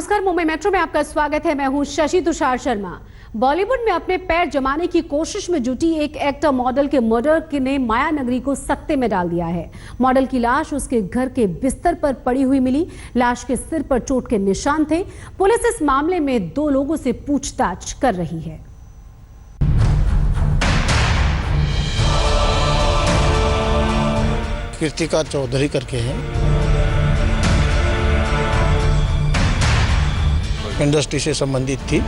नमस्कार, मुंबई मेट्रो में आपका स्वागत है। मैं हूं शशि तुषार शर्मा। बॉलीवुड में अपने पैर जमाने की कोशिश में जुटी एक एक्टर मॉडल के मर्डर ने माया नगरी को सकते में डाल दिया है। मॉडल की लाश उसके घर के बिस्तर पर पड़ी हुई मिली। लाश के सिर पर चोट के निशान थे। पुलिस इस मामले में 2 लोगों से पूछताछ कर रही है। कृतिका चौधरी करके है, इंडस्ट्री से संबंधित थी।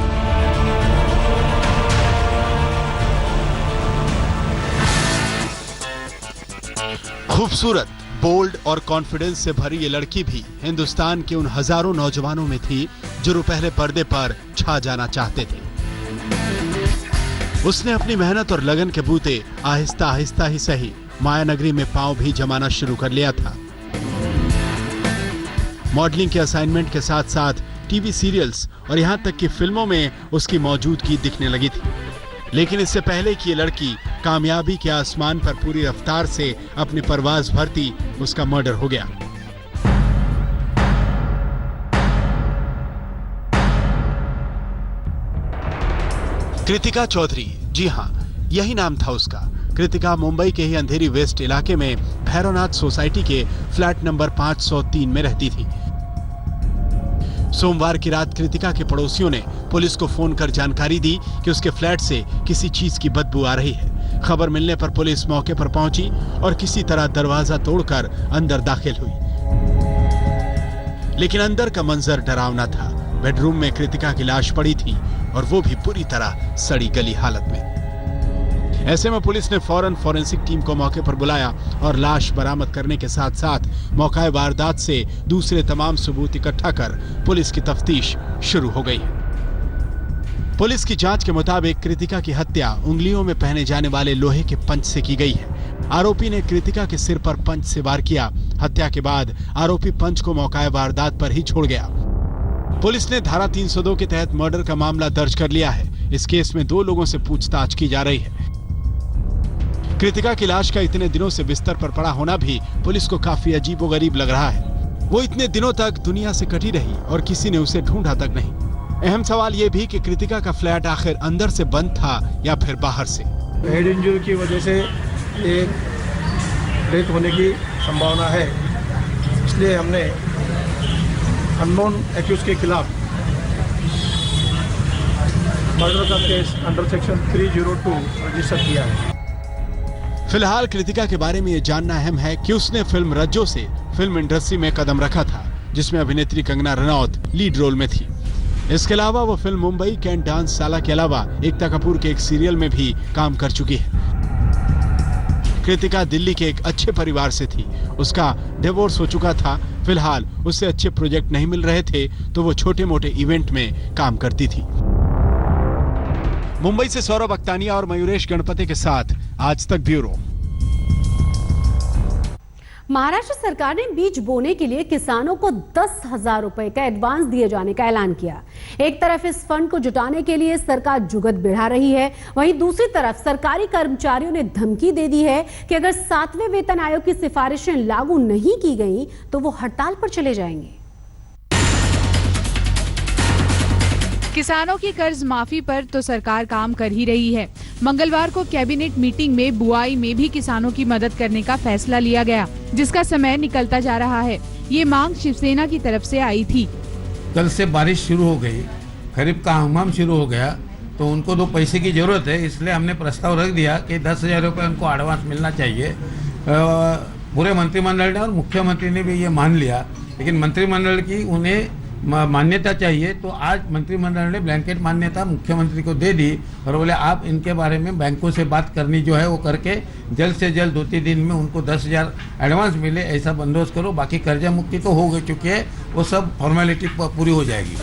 खूबसूरत, बोल्ड और कॉन्फिडेंस से भरी ये लड़की भी हिंदुस्तान के उन हजारों नौजवानों में थी जो पहले पर्दे पर छा जाना चाहते थे। उसने अपनी मेहनत और लगन के बूते आहिस्ता आहिस्ता ही सही माया नगरी में पांव भी जमाना शुरू कर लिया था। मॉडलिंग के असाइनमेंट के साथ साथ टीवी सीरियल्स और यहां तक कि फिल्मों में उसकी मौजूदगी दिखने लगी थी। लेकिन इससे पहले कि ये लड़की कामयाबी के आसमान पर पूरी रफ्तार से अपनी परवाज भरती, उसका मर्डर हो गया। कृतिका चौधरी, जी हां, यही नाम था उसका। कृतिका मुंबई के ही अंधेरी वेस्ट इलाके में भैरवनाथ सोसाइटी के फ्लैट नंबर 503 में रहती थी। सोमवार की रात कृतिका के पड़ोसियों ने पुलिस को फोन कर जानकारी दी कि उसके फ्लैट से किसी चीज की बदबू आ रही है। खबर मिलने पर पुलिस मौके पर पहुंची और किसी तरह दरवाजा तोड़कर अंदर दाखिल हुई। लेकिन अंदर का मंजर डरावना था। बेडरूम में कृतिका की लाश पड़ी थी और वो भी पूरी तरह सड़ी गली हालत में। ऐसे में पुलिस ने फौरन फॉरेंसिक टीम को मौके पर बुलाया और लाश बरामद करने के साथ साथ मौका वारदात से दूसरे तमाम सबूत इकट्ठा कर पुलिस की तफ्तीश शुरू हो गई है। पुलिस की जांच के मुताबिक कृतिका की हत्या उंगलियों में पहने जाने वाले लोहे के पंच से की गई है। आरोपी ने कृतिका के सिर पर पंच से वार किया। हत्या के बाद आरोपी पंच को मौका वारदात पर ही छोड़ गया। पुलिस ने धारा 302 के तहत मर्डर का मामला दर्ज कर लिया है। इस केस में 2 लोगों से पूछताछ की जा रही है। कृतिका की लाश का इतने दिनों से बिस्तर पर पड़ा होना भी पुलिस को काफी अजीबोगरीब लग रहा है। वो इतने दिनों तक दुनिया से कटी रही और किसी ने उसे ढूंढा तक नहीं। अहम सवाल ये भी कि कृतिका का फ्लैट आखिर अंदर से बंद था या फिर बाहर से। हेड इंजरी की वजह से ये डेथ होने की संभावना है, इसलिए हमने अननोन एक्यूज के खिलाफ मर्डर का केस अंडर सेक्शन 302 रजिस्टर किया है। फिलहाल कृतिका के बारे में ये जानना अहम है कि उसने फिल्म रज्जो से फिल्म इंडस्ट्री में कदम रखा था, जिसमें अभिनेत्री कंगना रनौत लीड रोल में थी। इसके अलावा वो फिल्म मुंबई कैन डांस साला के अलावा एकता कपूर के एक सीरियल में भी काम कर चुकी है। कृतिका दिल्ली के एक अच्छे परिवार से थी। उसका डिवोर्स हो चुका था। फिलहाल उससे अच्छे प्रोजेक्ट नहीं मिल रहे थे तो वो छोटे मोटे इवेंट में काम करती थी। मुंबई से सौरभ अक्तानिया और मयूरेश गणपति के साथ आज तक ब्यूरो। महाराष्ट्र सरकार ने बीज बोने के लिए किसानों को 10,000 रुपए का एडवांस दिए जाने का ऐलान किया। एक तरफ इस फंड को जुटाने के लिए सरकार जुगत बढ़ा रही है, वहीं दूसरी तरफ सरकारी कर्मचारियों ने धमकी दे दी है कि अगर 7वें वेतन आयोग की सिफारिशें लागू नहीं की गई तो वो हड़ताल पर चले जाएंगे। किसानों की कर्ज माफी पर तो सरकार काम कर ही रही है। मंगलवार को कैबिनेट मीटिंग में बुआई में भी किसानों की मदद करने का फैसला लिया गया, जिसका समय निकलता जा रहा है। ये मांग शिवसेना की तरफ से आई थी। कल से बारिश शुरू हो गई, खरीफ का हंगाम शुरू हो गया, तो उनको 2 पैसे की जरूरत है, इसलिए हमने प्रस्ताव रख दिया कि 10,000 रुपये उनको एडवांस मिलना चाहिए। पूरे मंत्रिमंडल ने और मुख्यमंत्री ने भी ये मान लिया, लेकिन मंत्रिमंडल की उन्हें मान्यता चाहिए। तो आज मंत्रिमंडल ने ब्लैंकेट मान्यता मुख्यमंत्री को दे दी और बोले आप इनके बारे में बैंकों से बात करनी जो है वो करके जल्द से जल्द 2-3 दिन में उनको 10,000 एडवांस मिले, ऐसा बंदोबस्त करो। बाकी कर्जा मुक्ति तो हो गई चुकी है, वो सब फॉर्मेलिटी पूरी हो जाएगी।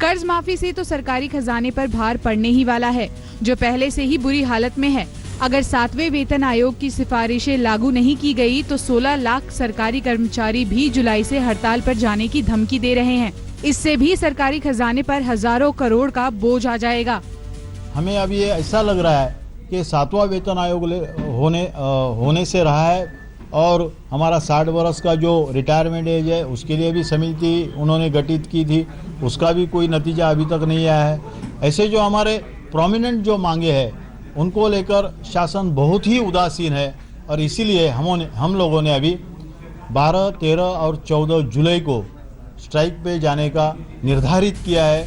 कर्ज माफी से तो सरकारी खजाने पर भार पड़ने ही वाला है, जो पहले से ही बुरी हालत में है। अगर 7वें वेतन आयोग की सिफारिशें लागू नहीं की गई तो 16 लाख सरकारी कर्मचारी भी जुलाई से हड़ताल पर जाने की धमकी दे रहे हैं। इससे भी सरकारी खजाने पर हजारों करोड़ का बोझ आ जाएगा। हमें अब ये ऐसा लग रहा है कि 7वां वेतन आयोग होने से रहा है और हमारा 60 वर्ष का जो रिटायरमेंट एज है उसके लिए भी समिति उन्होंने गठित की थी, उसका भी कोई नतीजा अभी तक नहीं आया है। ऐसे जो हमारे प्रोमिनेंट जो मांगे हैं उनको लेकर शासन बहुत ही उदासीन है और इसीलिए हम लोगों ने अभी 12, 13 और 14 जुलाई को स्ट्राइक पे जाने का निर्धारित किया है।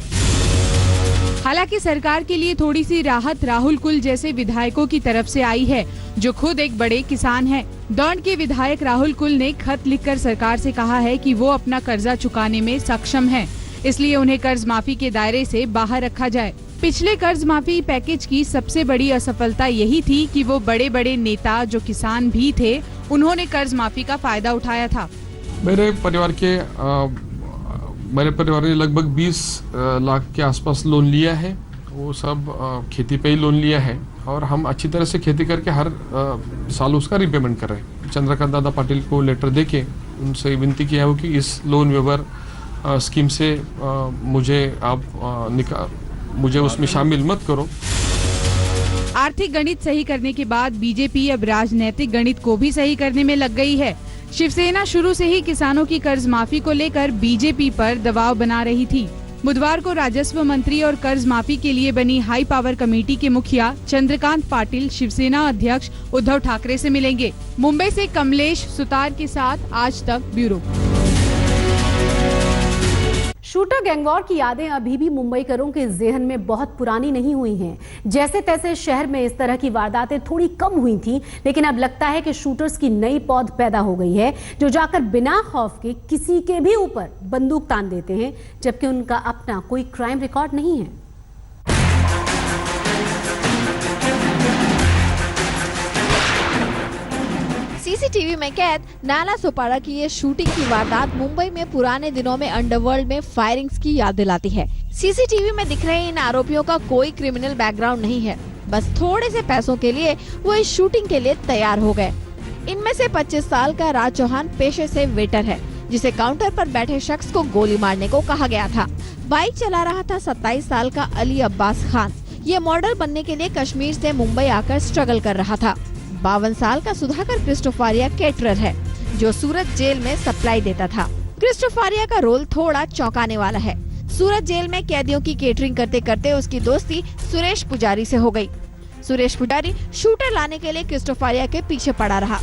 हालांकि सरकार के लिए थोड़ी सी राहत राहुल कुल जैसे विधायकों की तरफ से आई है, जो खुद एक बड़े किसान हैं। दौंड के विधायक राहुल कुल ने खत लिखकर सरकार से कहा है कि वो अपना कर्जा चुकाने में सक्षम हैं, इसलिए उन्हें कर्ज माफी के दायरे से बाहर रखा जाए। पिछले कर्ज माफी पैकेज की सबसे बड़ी असफलता यही थी कि वो बड़े बड़े नेता जो किसान भी थे, उन्होंने कर्ज माफी का फायदा उठाया था। मेरे परिवार ने लगभग 20 लाख के आसपास लोन लिया है। वो सब खेती पे ही लोन लिया है और हम अच्छी तरह से खेती करके हर साल उसका रिपेमेंट कर रहे हैं। चंद्रकांत दादा पाटिल को लेटर देके उनसे विनती किया हो कि इस लोन वेवर स्कीम से मुझे उसमें शामिल मत करो। आर्थिक गणित सही करने के बाद बीजेपी अब राजनीतिक गणित को भी सही करने में लग गई है। शिवसेना शुरू से ही किसानों की कर्ज माफी को लेकर बीजेपी पर दबाव बना रही थी। बुधवार को राजस्व मंत्री और कर्ज माफी के लिए बनी हाई पावर कमेटी के मुखिया चंद्रकांत पाटिल शिवसेना अध्यक्ष उद्धव ठाकरे से मिलेंगे। मुंबई से कमलेश सुतार के साथ आज तक ब्यूरो। शूटर गैंगवॉर की यादें अभी भी मुंबईकरों के जेहन में बहुत पुरानी नहीं हुई हैं। जैसे तैसे शहर में इस तरह की वारदातें थोड़ी कम हुई थी, लेकिन अब लगता है कि शूटर्स की नई पौध पैदा हो गई है, जो जाकर बिना खौफ के किसी के भी ऊपर बंदूक तान देते हैं, जबकि उनका अपना कोई क्राइम रिकॉर्ड नहीं है। सीसीटीवी में कैद नाला सोपारा की ये शूटिंग की वारदात मुंबई में पुराने दिनों में अंडरवर्ल्ड में फायरिंग्स की याद दिलाती है। सीसीटीवी में दिख रहे इन आरोपियों का कोई क्रिमिनल बैकग्राउंड नहीं है, बस थोड़े से पैसों के लिए वो इस शूटिंग के लिए तैयार हो गए। इनमें से 25 साल का राज चौहान पेशे से वेटर है, जिसे काउंटर पर बैठे शख्स को गोली मारने को कहा गया था। बाइक चला रहा था 27 साल का अली अब्बास खान। ये मॉडल बनने के लिए कश्मीर से मुंबई आकर स्ट्रगल कर रहा था। 52 साल का सुधाकर क्रिस्टोफारिया केटरर है, जो सूरत जेल में सप्लाई देता था। क्रिस्टोफारिया का रोल थोड़ा चौंकाने वाला है। सूरत जेल में कैदियों की केटरिंग करते करते उसकी दोस्ती सुरेश पुजारी से हो गई। सुरेश पुजारी शूटर लाने के लिए क्रिस्टोफारिया के पीछे पड़ा रहा।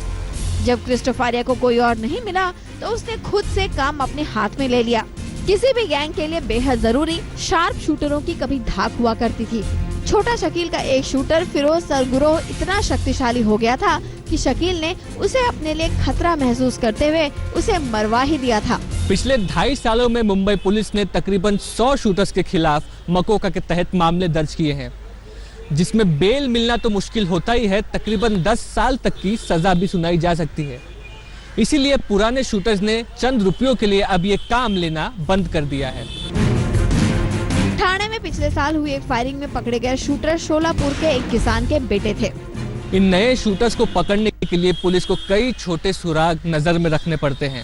जब क्रिस्टोफारिया को कोई और नहीं मिला तो उसने खुद से काम अपने हाथ में ले लिया। किसी भी गैंग के लिए बेहद जरूरी शार्प शूटरों की कभी धाक हुआ करती थी। छोटा शकील का एक शूटर फिरोज सरगुरोह इतना शक्तिशाली हो गया था कि शकील ने उसे अपने लिए खतरा महसूस करते हुए उसे मरवा ही दिया था। पिछले 2.5 सालों में मुंबई पुलिस ने तकरीबन 100 शूटर्स के खिलाफ मकोका के तहत मामले दर्ज किए हैं, जिसमें बेल मिलना तो मुश्किल होता ही है, तकरीबन 10 साल तक की सजा भी सुनाई जा सकती है। इसीलिए पुराने शूटर्स ने चंद रुपयों के लिए अब ये काम लेना बंद कर दिया है। ठाणे में पिछले साल हुई एक फायरिंग में पकड़े गए शूटर शोलापुर के एक किसान के बेटे थे। इन नए शूटर्स को पकड़ने के लिए पुलिस को कई छोटे सुराग नजर में रखने पड़ते हैं।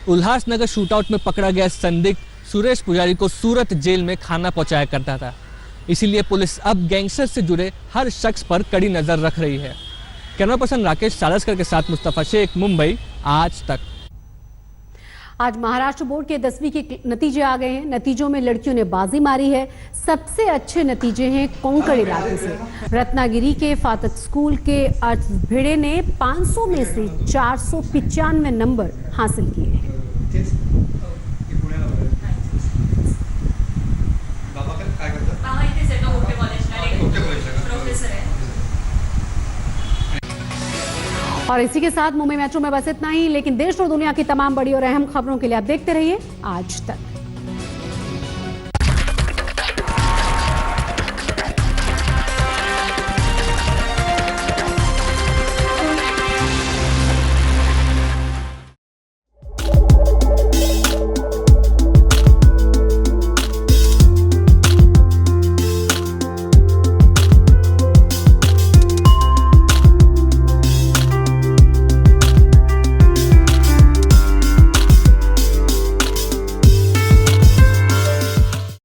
उल्लासनगर शूटआउट में पकड़ा गया संदिग्ध सुरेश पुजारी को सूरत जेल में खाना पहुंचाया करता था। इसीलिए पुलिस अब गैंगस्टर से जुड़े हर शख्स पर कड़ी नजर रख रही है। कैमरा पर्सन राकेश सालस्कर के साथ मुस्तफा शेख, मुंबई, आज तक। आज महाराष्ट्र बोर्ड के 10वीं के नतीजे आ गए हैं। नतीजों में लड़कियों ने बाजी मारी है। सबसे अच्छे नतीजे हैं कोंकण इलाके से। रत्नागिरी के फातक स्कूल के अर्थ भिड़े ने 500 में से 495 नंबर हासिल किए हैं। और इसी के साथ मुंबई मेट्रो में बस इतना ही, लेकिन देश और दुनिया की तमाम बड़ी और अहम खबरों के लिए आप देखते रहिए आज तक।